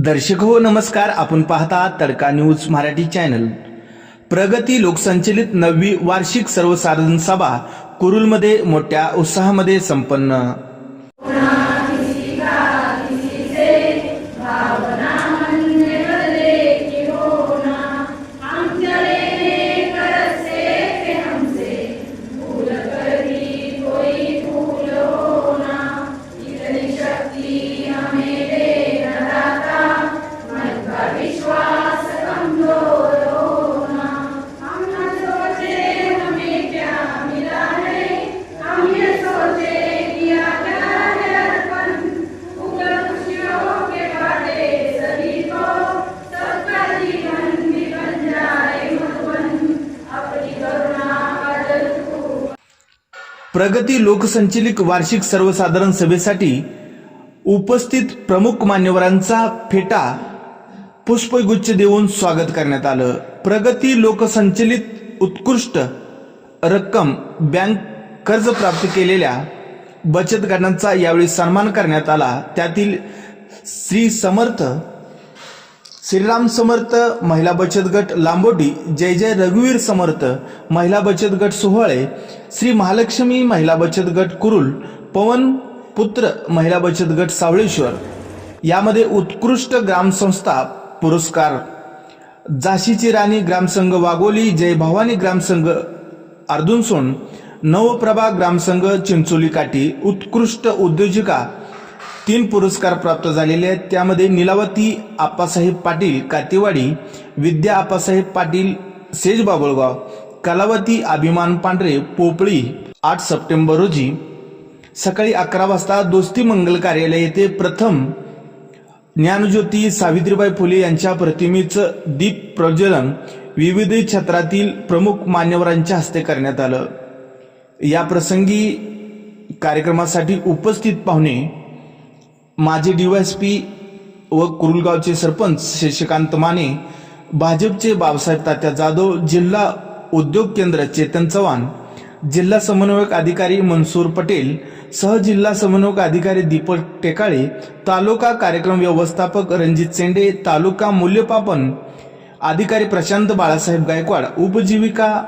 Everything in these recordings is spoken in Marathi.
दर्शक हो नमस्कार. आपण पाहता तडका न्यूज मराठी चॅनल. प्रगती लोकसंचलित 9वी वार्षिक सर्वसाधारण सभा कुरुलमध्ये मोठ्या उत्साहामध्ये संपन्न. प्रगती लोकसंचलित वार्षिक सर्वसाधारण सभेसाठी उपस्थित प्रमुख मान्यवरांचा फेटा पुष्पगुच्छ देऊन स्वागत करण्यात आलं. प्रगती लोकसंचलित उत्कृष्ट रक्कम बँक कर्ज प्राप्त केलेल्या बचत गटांचा यावेळी सन्मान करण्यात आला. त्यातील श्रीराम समर्थ महिला बचत गट लांबोटी, जय जय रघुवीर समर्थ महिला बचत गट सोहळे, श्री महालक्ष्मी महिला बचत गट कुरुल, पवन पुत्र महिला बचत गट सावळेश्वर. यामध्ये उत्कृष्ट ग्रामसंस्था पुरस्कार झाशीची राणी ग्रामसंघ वाघोली, जय भवानी ग्रामसंघ अर्जुनसोंड, नवप्रभा ग्रामसंघ चिंचोली काठी, उत्कृष्ट उद्योजिका 3 पुरस्कार प्राप्त झालेले आहेत. त्यामध्ये नीलावती आप्पासाहेब पाटील कातेवाडी, विद्या आप्पासाहेब पाटील सेज बाबुळगाव, कलावती अभिमान पांढरे पोपळी. 8 सप्टेंबर रोजी सकाळी 11 वाजता दोस्ती मंगल कार्यालय येथे प्रथम ज्ञानज्योती सावित्रीबाई फुले यांच्या प्रतिमेचं दीप प्रज्वलन विविध क्षेत्रातील प्रमुख मान्यवरांच्या हस्ते करण्यात आलं. या प्रसंगी कार्यक्रमासाठी उपस्थित पाहुणे माजी DYSP व कुरुलगावचे सरपंच शशिकांत माने, भाजपचे बाबासाहेब तात्या जाधव, जिल्हा उद्योग केंद्र चेतन चव्हाण, जिल्हा समन्वयक अधिकारी मनसूर पटेल, सहजिल्हा समन्वयक अधिकारी दीपक टेकाळे, तालुका कार्यक्रम व्यवस्थापक रणजित सेंडे, तालुका मूल्यमापन अधिकारी प्रशांत बाळासाहेब गायकवाड, उपजीविका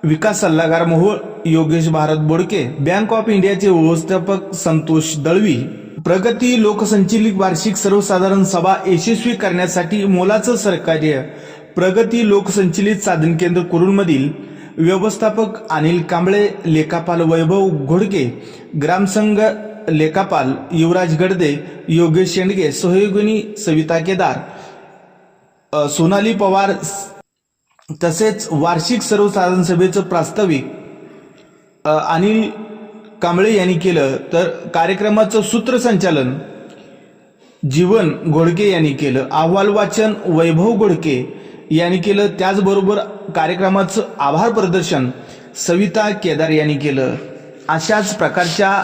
विकास सल्लागार मोहोळ योगेश भारत बोडके, बँक ऑफ इंडियाचे व्यवस्थापक संतोष दळवी. प्रगती लोकसंचलित वार्षिक सर्वसाधारण सभा यशस्वी करण्यासाठी मोलाचं सहकार्य प्रगती लोकसंचलित साधन केंद्र कुरुलमधील व्यवस्थापक अनिल कांबळे, लेखापाल वैभव घोडके, ग्रामसंघ लेखापाल युवराज गडदे, योगेश शेंडगे, सहयोगिनी सविता केदार, सोनाली पवार तसेच वार्षिक सर्वसाधारण सभेचं प्रास्ताविक अनिल कांबळे यांनी केलं. तर कार्यक्रमाचं सूत्रसंचालन जीवन घोडके यांनी केलं. अहवाल वाचन वैभव घोडके यांनी केलं. त्याचबरोबर कार्यक्रमाचं आभार प्रदर्शन सविता केदार यांनी केलं. अशाच प्रकारच्या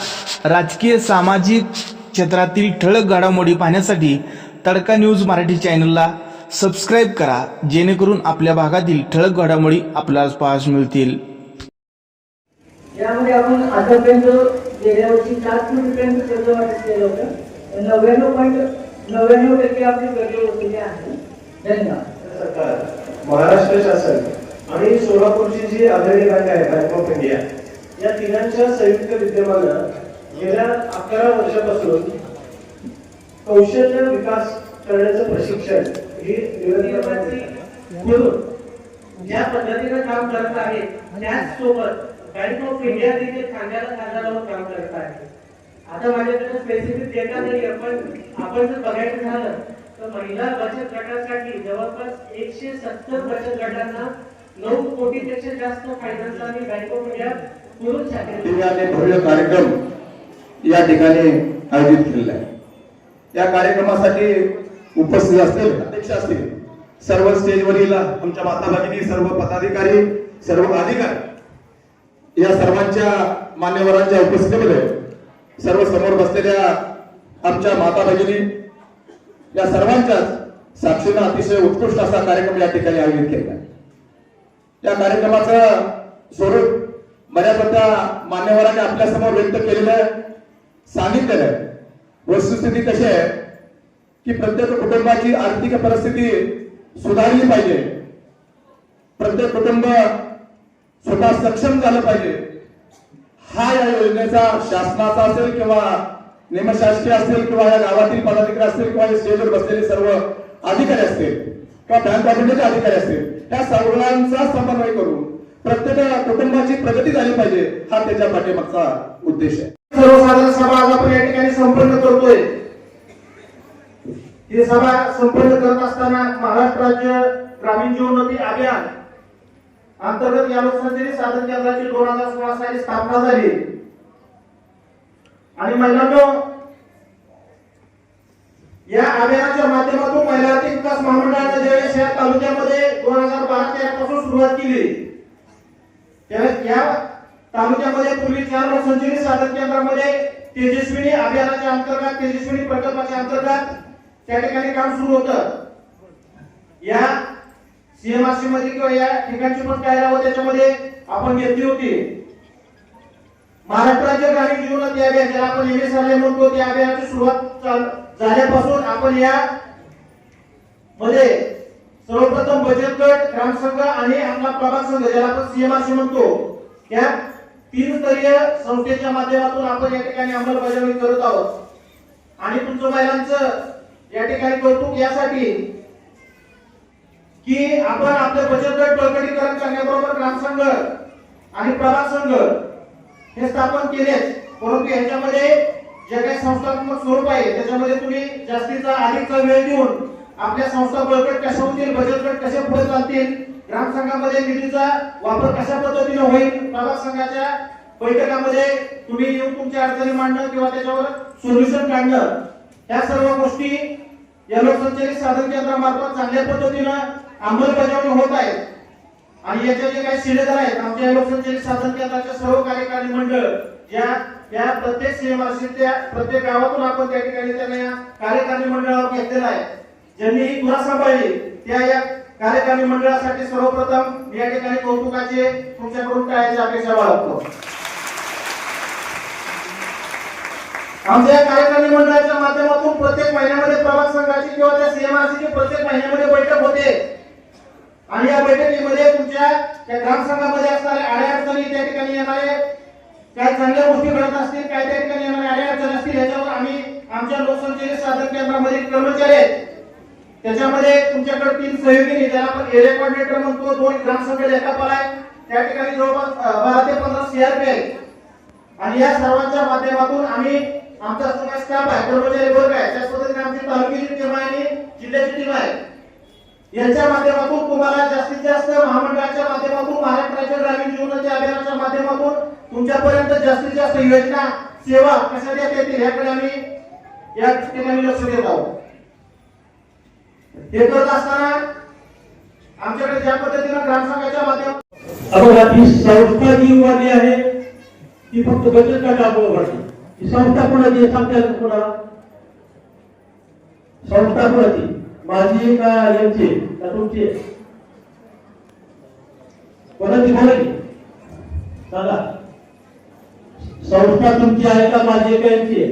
राजकीय सामाजिक क्षेत्रातील ठळक घडामोडी पाहण्यासाठी तडका न्यूज मराठी चॅनलला सबस्क्राईब करा, जेणेकरून आपल्या भागातील ठळक घडामोडी आपल्याला पाहायला मिळतील. यामध्ये आपण आतापर्यंत गेल्या वर्षी 7 कोटीपर्यंत कर्ज वाटप केलं होतं. 99.99% आपली कर्ज वसुली आहे. धन्यवाद. सरकार, महाराष्ट्र शासन आणि सोलापूरची जी आघाडी बँक आहे, बँक ऑफ इंडिया, या तिघांच्या संयुक्त विद्यमानं गेल्या 11 वर्षापासून कौशल्य विकास करण्याचं प्रशिक्षण ही ज्या पद्धतीने काम करत आहे त्याचसोबत बँक ऑफ इंडिया देखील खांद्याला खांदा लावून काम करत आहे. आता माझ्याकडे स्पेसिफिक डेटा नाही, पण आपण जर बघायचं झालं तर महिला बचत गटासाठी जवळपास 170 बचत गटांना 9 कोटीपेक्षा जास्त फायनान्स आणि बँक ऑफ इंडिया कुरुल शाखेने भव्य कार्यक्रम या ठिकाणी आयोजित केलेला आहे. या कार्यक्रमासाठी उपस्थित असतील अध्यक्ष असतील, सर्व स्टेजवरील आमच्या माता भगिनी, सर्व पदाधिकारी, सर्व अधिकारी, या सर्वांच्या मान्यवरांच्या उपस्थितीमध्ये सर्व समोर बसलेल्या आमच्या माता भगिनी, या सर्वांच्याच साक्षीने अतिशय उत्कृष्ट असा कार्यक्रम या ठिकाणी आयोजित केला. या कार्यक्रमाचं स्वरूप बऱ्याचदा मान्यवरांनी आपल्या समोर व्यक्त केलेलं सांगितलेलं आहे. वस्तुस्थिती कशी आहे की प्रत्येक कुटुंबाची आर्थिक परिस्थिती सुधारली पाहिजे, प्रत्येक कुटुंब स्वतः सक्षम झालं पाहिजे, हा या योजनेचा शासनाचा असेल किंवा निमशासकीय असेल किंवा या गावातील पदाधिकारी असतील किंवा स्टेजवर बसलेले सर्व अधिकारी असतील किंवा बँक ऑपरेटरचे अधिकारी असतील, त्या सर्वांचा समन्वय करून प्रत्येक कुटुंबाची प्रगती झाली पाहिजे, हा त्याच्या पाठीमागचा उद्देश आहे. सर्वसाधारण सभा आज आपण या ठिकाणी संपन्न करतोय. ही सभा संपन्न करत असताना महाराष्ट्र राज्य ग्रामीण जीवनोन्नती अभियान अंतर्गत या लोकसंख्येने साधन केंद्राची 2016 साली स्थापना झाली. आणि महिलांनो, या अभियानाच्या माध्यमातून महिला आर्थिक विकास महामंडळाने ज्यावेळेस या तालुक्यामध्ये 2012 पासून सुरुवात केली, त्यावेळेस या तालुक्यामध्ये पूर्वी 4 लोकसंजीवनी साधन केंद्रामध्ये तेजस्विनी अभियानाच्या अंतर्गत, तेजस्विनी प्रकल्पाच्या अंतर्गत त्या ठिकाणी काम सुरू होतं. या सीएमआरसी मध्ये किंवा या ठिकाणची पण काय राहावं त्याच्यामध्ये आपण घेतली होती. महाराष्ट्र राज्य ग्रामीण जीवनोन्नती अभियान, ज्याला आपण MSRA म्हणतो, त्या अभियानाची सुरुवात झाल्यापासून आपण या मध्ये सर्वप्रथम बचत गट, ग्रामसंघ आणि आपला प्रभाग संघ, ज्याला आपण सीएमआरसी म्हणतो, या 3 स्तरीय संस्थेच्या माध्यमातून आपण या ठिकाणी अंमलबजावणी करत आहोत. आणि तुमचं महिलांचं या ठिकाणी कौतुक यासाठी की आपण आपले बचत गट बळकटीकरण करण्याबरोबर ग्रामसंघ आणि प्रभाग संघ हे स्थापन केलेच, परंतु याच्यामध्ये जे काही संस्थात्मक स्वरूप आहे त्याच्यामध्ये तुम्ही जास्तीचा अधिकचा वेळ देऊन आपल्या संस्था बळकट कशा होतील, बचत गट कसे पुढे चालतील, ग्रामसंघामध्ये निधीचा वापर कशा पद्धतीने होईल, प्रभाग संघाच्या बैठकामध्ये तुम्ही येऊन तुमच्या अडचणी मांडणं किंवा त्याच्यावर सोल्युशन काढणं, या सर्व गोष्टी या लोकसंचालित साधन केंद्रामार्फत चांगल्या पद्धतीनं अंमलबजावणी होत आहे. आणि याचे जे काही शिलेदार आहेत, आमच्या लोकसंचालित साधन केंद्राच्या सर्व कार्यकारी मंडळ या प्रत्येक सीएमआरसीच्या प्रत्येक गावातून आपण त्या ठिकाणी त्यांना या कार्यकारी मंडळावर घेतलेला आहे. ज्यांनी ही धुरा सांभाळली त्या या कार्यकारी मंडळासाठी सर्वप्रथम या ठिकाणी कौतुकाचे तुमच्याकडून टाळ्याची अपेक्षा बाळगतो. आमच्या या कार्यकारी मंडळाच्या माध्यमातून प्रत्येक महिन्यामध्ये प्रभाग संघाची किंवा त्या सीएमआरसीची प्रत्येक महिन्यामध्ये बैठक होते. आणि या बैठकीमध्ये तुमच्या त्या ग्रामसंघामध्ये असणाऱ्या अडचणी, त्या ठिकाणी येणारे काय चांगल्या गोष्टी घडत असतील, काय त्या ठिकाणी येणारे अडचणी असतील, याच्यावर आम्ही आमच्या लोकसंचालित साधन केंद्रामध्ये कर्मचारी आहेत, त्याच्यामध्ये तुमच्याकडे 3 सहयोगी, ज्याला आपण एरिया कोऑर्डिनेटर म्हणतो, 2 ग्रामसंघ लेखापाल आहे, त्या ठिकाणी जवळपास 12 ते 15 सीआरपी आहे. आणि या सर्वांच्या माध्यमातून आम्ही आमचा सगळा स्टाफ आहे, कर्मचारी वर्ग आहे, त्याच पद्धतीने आमची तालुक्याची टीम आहे आणि जिल्ह्याची टीम आहे. यांच्या माध्यमातून तुम्हाला जास्तीत जास्त महामंडळाच्या माध्यमातून, महाराष्ट्राच्या ग्रामीण जीवनोन्नती अभियानाच्या माध्यमातून तुमच्यापर्यंत जास्तीत जास्त योजना, सेवा कशा देता येतील याकडे आम्ही या ठिकाणी लक्ष देत आहोत. हे करत असताना आमच्याकडे ज्या पद्धतीने ग्रामसंघाच्या माध्यमातून ही संस्था जी उभारली आहे ती फक्त बचत गटामुळे उभारली. ही संस्था कोणाची सांगता येईल कोणाला? संस्था कोणाची? माझी का यांची का तुमची? कोणाची बोलायची सांगा. संस्था तुमची आहे का माझी का यांची?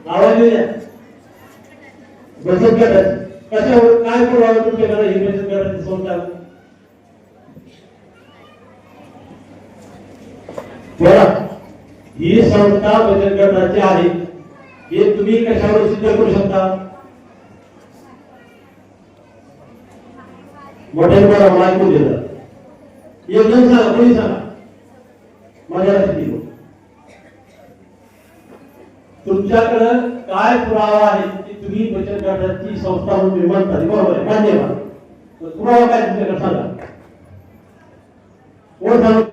आवाज येऊ द्या. बचत गटाची कशावर काय पुरावा तुमच्याकडे ही बचत गटाची संस्था? बोला. ही संस्था बचत गटाची आहे हे तुम्ही कशावर सिद्ध करू शकता? मोठ्या मला ऐकून देतात. एक जण सांगा, कोणी सांगा, माझ्या लक्षात येईल. तुमच्याकडे काय पुरावा आहे की तुम्ही बचत गटाची संस्था म्हणून निर्माण झाली? बरोबर आहे, मान्य. पुरावा काय तुमच्याकडे सांगा. कोण सांगा.